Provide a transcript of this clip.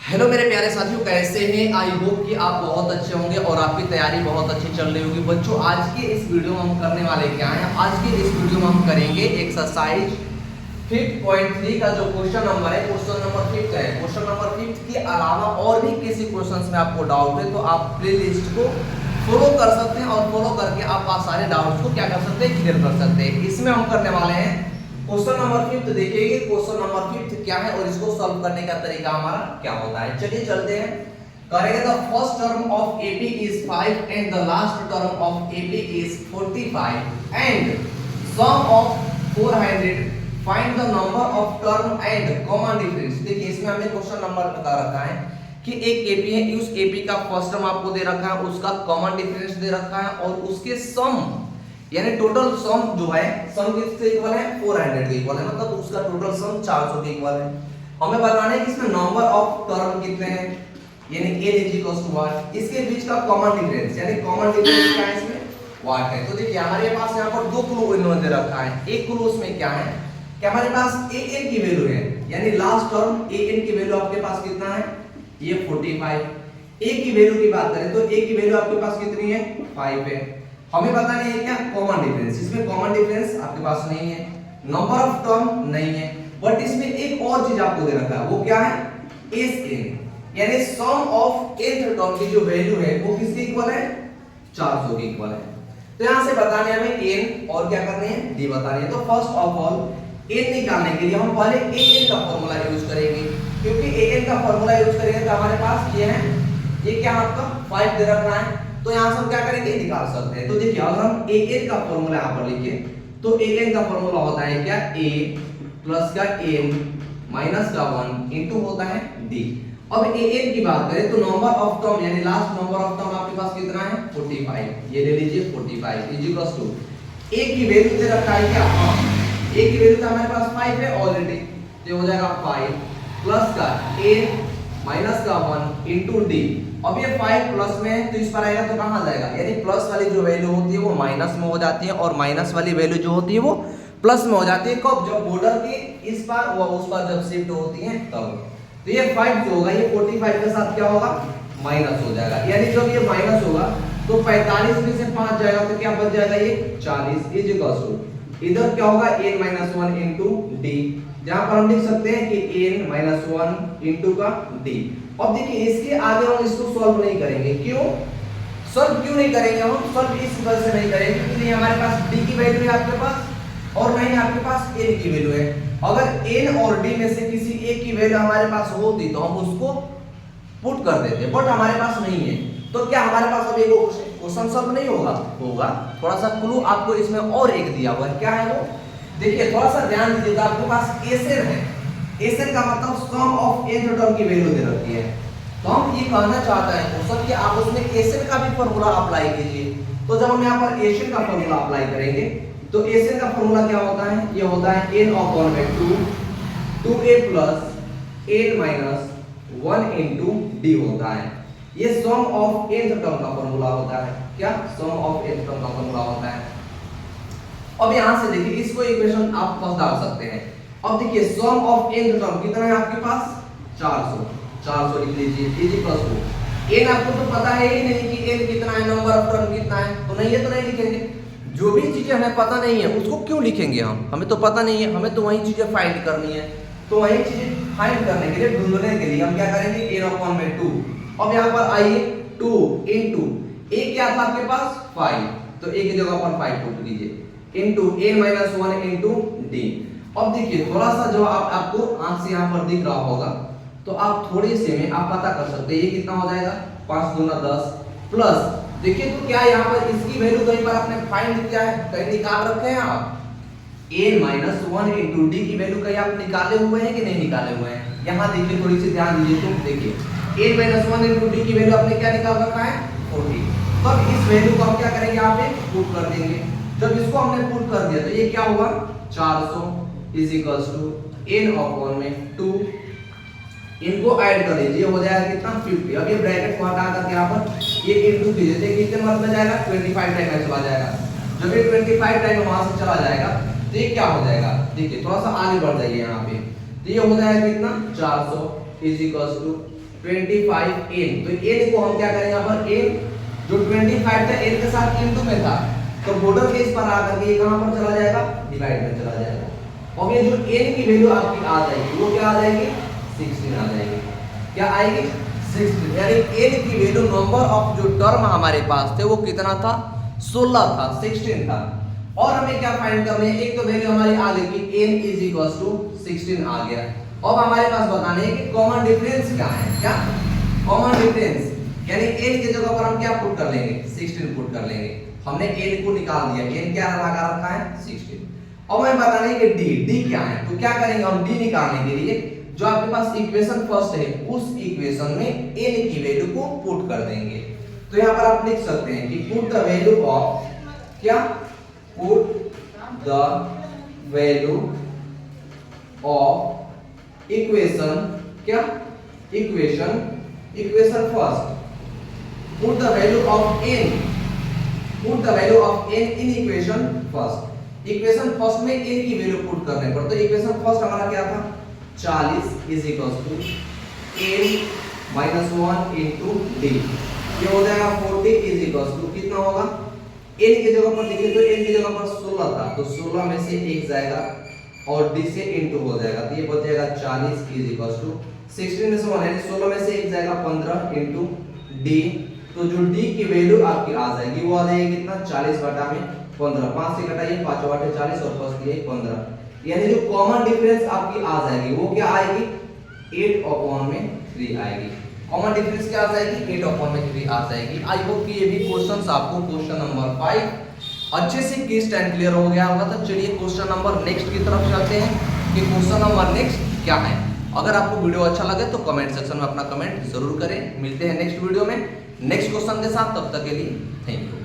Hello मेरे प्यारे साथियों, कैसे हैं? आई होप कि आप बहुत अच्छे होंगे और आपकी तैयारी बहुत अच्छी चल रही होगी। बच्चों, आज के इस वीडियो में हम करने वाले क्या हैं? आज के इस वीडियो में हम करेंगे एक्सरसाइज 5.3 का जो क्वेश्चन नंबर है, क्वेश्चन नंबर 5 है। क्वेश्चन नंबर 5 के अलावा और भी किसी क्वेश्चंस में आपको डाउट है तो आप प्लेलिस्ट को फॉलो कर सकते हैं और फॉलो करके आप सारे डाउट्स को क्या कर सकते हैं, क्लियर कर सकते हैं। इसमें हम करने वाले हैं क्वेश्चन नंबर 5। देखिए क्वेश्चन नंबर 5 क्या है और इसको सॉल्व करने का तरीका हमारा क्या होता है। चलिए चलते हैं। करेंगे the first term of AP is 5 and the last term of AP is 45 and sum of 400 find the number of term and common difference. देखिए इसमें हमें क्वेश्चन नंबर बता रखा है कि एक AP है, उस AP का फर्स्ट टर्म आपको दे रखा है, उसका कॉमन डिफरेंस दे रखा है और उसके सम यानी टोटल सम जो है, सम किससे इक्वल है? 400 के इक्वल है, मतलब उसका टोटल सम 400 के इक्वल है। हमें बताना है कि इसमें नंबर ऑफ टर्म कितने हैं, यानी n is equal to what, इसके बीच का कॉमन डिफरेंस यानी कॉमन डिफरेंस क्या है इसमें? व्हाट है। तो देखिए हमारे पास यहां पर दो क्लू इन्होंने दे रखा है। एक क्लू उसमें क्या है कि हमारे पास an की वैल्यू है, यानी लास्ट टर्म an की वैल्यू आपके पास कितना है? ये 45। a की वैल्यू की बात करें तो a की वैल्यू आपके पास कितनी है? 5 है। हमें पता नहीं है क्या कॉमन डिफरेंस, इसमें कॉमन डिफरेंस आपके पास नहीं है, नंबर ऑफ टर्म नहीं है, बट इसमें एक और चीज आपको दे रखा है, वो क्या है? Sn, यानी सम ऑफ nth टर्म की जो वैल्यू है वो किसके इक्वल है? 400 के इक्वल है। तो यहां से बताने हमें n और क्या करनी है? d बतानी है। तो फर्स्ट ऑफ ऑल n निकालने के लिए हम पहले an का फार्मूला यूज करेंगे, क्योंकि an का फार्मूला यूज करेंगे तो हमारे पास ये है, ये क्या आपका 5 दे रखा है, तो यहां से हम क्या करेंगे? निकाल सकते हैं। तो देखिए अगर हम an का फार्मूला यहां पर लिखें तो an का फार्मूला होता है क्या? a प्लस का n माइनस का 1 इनटू होता है d। अब an की बात करें तो नंबर ऑफ टर्म यानी लास्ट नंबर ऑफ टर्म आपके पास कितना है? 45। ये ले लीजिए 45 इज इक्वल टू a की वैल्यू दे रखा है क्या? a की वैल्यू तो हमारे पास 5 है ऑलरेडी, तो हो जाएगा 5 प्लस का n माइनस का 1 इनटू d। अब ये 5 प्लस में है तो इस पर आएगा तो कहां जाएगा, यानी प्लस वाली जो वैल्यू होती है वो माइनस में हो जाती है और माइनस वाली वैल्यू जो होती है वो प्लस में हो जाती है। कब? जब बॉर्डर के इस पार व उस पार जब शिफ्ट होती है तब। तो ये 5 जो होगा ये 45 के साथ क्या होगा? माइनस हो जाएगा, यानी जब ये माइनस होगा तो 45 में से 5 जाएगा तो क्या बच जाएगा? ये 40 इज इक्वल टू इधर क्या होगा? n - 1 into d। जहां पर हम लिख सकते हैं कि n - 1 इनटू का d। अब देखिए इसके आगे हम इसको सॉल्व नहीं करेंगे। क्यों सॉल्व क्यों नहीं करेंगे? हम सॉल्व इस वजह से नहीं करेंगे क्योंकि नहीं हमारे पास d की वैल्यू है आपके पास और नहीं आपके पास n की वैल्यू है। अगर n और d में से किसी एक की वैल्यू हमारे पास होती तो हम उसको पुट कर देते, बट हमारे पास नहीं है। तो क्या हमारे पास अब एक क्वेश्चन सॉल्व नहीं होगा? होगा। थोड़ा सा क्लू आपको इसमें और एक दिया हुआ है। क्या है वो? देखिए थोड़ा सा ध्यान दीजिएगा। आपके पास Sn है, Sn का मतलब सम ऑफ nth टर्म की वैल्यू दे रखी है। तो हम ये कहना चाहते हैं क्वेश्चन कि आप उसमें Sn का भी फार्मूला अप्लाई कीजिए। तो जब हम यहाँ पर Sn का फार्मूला अप्लाई करेंगे तो Sn का फार्मूला क्या होता है? ये होता है n/2 2a plus n minus 1 into d होता है। ये सम ऑफ nth टर्म का फार्मूला होता है। क्या? सम ऑफ nth टर्म का फार्मूला होता है। अब यहां से देखिए इसको इक्वेशन आप फर्स्ट डाल सकते हैं। अब देखिए सम ऑफ nth टर्म कितना है आपके पास? 400 लिख लीजिए इज इक्वल टू n। आपको तो पता है ही नहीं कि n कितना है, नंबर ऑफ टर्म कितना है, तो नहीं है तो नहीं लिखेंगे। जो भी चीजें हमें पता नहीं है उसको क्यों लिखेंगे हम? हमें तो पता नहीं है, हमें तो वही चीजें फाइंड करनी है। तो वही चीजें फाइंड करने के लिए, ढूंढने के लिए हम क्या करेंगे? n/2। अब यहां पर आइए 2 इनटू a क्या था आपके पास? 5, तो a की जगह पर 5 पुट कीजिए इनटू n - 1 इनटू d। अब देखिए थोड़ा सा जो आपको आंख से यहां पर दिख रहा होगा तो आप थोड़े से में आप पता कर सकते हैं ये कितना हो जाएगा? 5 दूना 10 प्लस देखिए तो क्या यहां पर इसकी वैल्यू कहीं पर आपने फाइंड किया है, कहीं निकाल रखे हैं आप? n - 1 इनटू d की वैल्यू कहीं आप निकाले हुए हैं कि नहीं निकाले हुए हैं? यहां देखिए थोड़ी सी ध्यान दीजिए तो देखिए n - 1 इनटू d की वैल्यू आपने क्या निकाल रखा है? 40। तो अब इस वैल्यू को हम क्या करेंगे? यहां पे पुट कर देंगे। जब इसको हमने पुट कर दिया तो ये क्या होगा? 400 इज इक्वल्स टू n/2 में 2, इनको ऐड कर लीजिए हो जाएगा कितना? 50। अब ये ब्रैकेट को हटा करके यहां पर ये इनटू कीजिए, देखिए कितने मार्क में जाएगा? 25 टाइम में चला जाएगा। जब ये 25 टाइम वहां से चला जाएगा तो ये क्या हो जाएगा? देखिए थोड़ा सा आगे बढ़ जाइए यहां पे, तो ये हो जाएगा कितना? 400 इज इक्वल्स टू 25n। तो n को हम क्या करें यहाँ पर n जो 25 था n के साथ इनटू में था, तो बॉर्डर के इस पर आकर के ये कहां पर चला जाएगा, डिवाइड में चला जाएगा। और ये जो n की वैल्यू आपकी आ जाएगी वो क्या आ जाएगी, 16 आ जाएगी। क्या आएगी, 16। यानी n की वैल्यू नंबर ऑफ जो टर्म हमारे पास थे वो कितना था, 16 था, 16 था। और हमें क्या फाइंड करना है, एक तो वैल्यू हमारी आ गई कि n इज इक्वल टू 16 आ गया। अब हमारे पास बताना है कि कॉमन डिफरेंस क्या है, क्या कॉमन डिफरेंस, यानी n की जगह पर हम क्या पुट कर लेंगे, 16 पुट कर लेंगे। हमने n को निकाल दिया, n क्या लगा रखा है, 16। अब हमें बताना है कि d क्या है, तो क्या करेंगे हम d निकालने के लिए जो आपके पास इक्वेशन फर्स्ट है उस इक्वेशन में n की वैल्यू को पुट कर देंगे। तो यहाँ पर आप लिख सकते हैं कि पुट द वैल्यू ऑफ, क्या put the value of equation, क्या equation first, put the value of n, put the value of n in equation first। Equation first में n की वैल्यू पुट करने पर, तो इक्वेशन फर्स्ट हमारा क्या था, 40 is equal to n minus 1 into d। ये हो जाएगा 40 इज इक्वल टू कितना होगा, n की जगह पर देखिए तो n की जगह पर 16 था, तो 16 में से 1 जाएगा और d से इनटू हो जाएगा, तो ये बच जाएगा 40 इज इक्वल टू 16 में से 1 यानी 16 में से 1 जाएगा 15 इनटू d। तो जो d की वैल्यू आपकी आ जाएगी वो आ जाएगी कितना, 40 बटा में 15, 5 से घटाइए 5 बटे 40 और प्लस दिए 15, यानी जो कॉमन डिफरेंस आपकी आ जाएगी वो क्या आएगी, 8/3 आएगी। कॉमन डिफरेंस क्या आ जाएगी, 8/3 आ जाएगी। आई होप कि ये भी क्वेश्चंस आपको क्वेश्चन नंबर 5 अच्छे से क्लियर एंड क्लियर हो गया होगा। तो चलिए क्वेश्चन नंबर नेक्स्ट की तरफ चलते हैं कि क्वेश्चन नंबर नेक्स्ट क्या है। अगर आपको वीडियो अच्छा लगे तो कमेंट सेक्शन में अपना कमेंट जरूर करें। मिलते हैं नेक्स्ट वीडियो में नेक्स्ट क्वेश्चन के साथ, तब तक के लिए थैंक यू।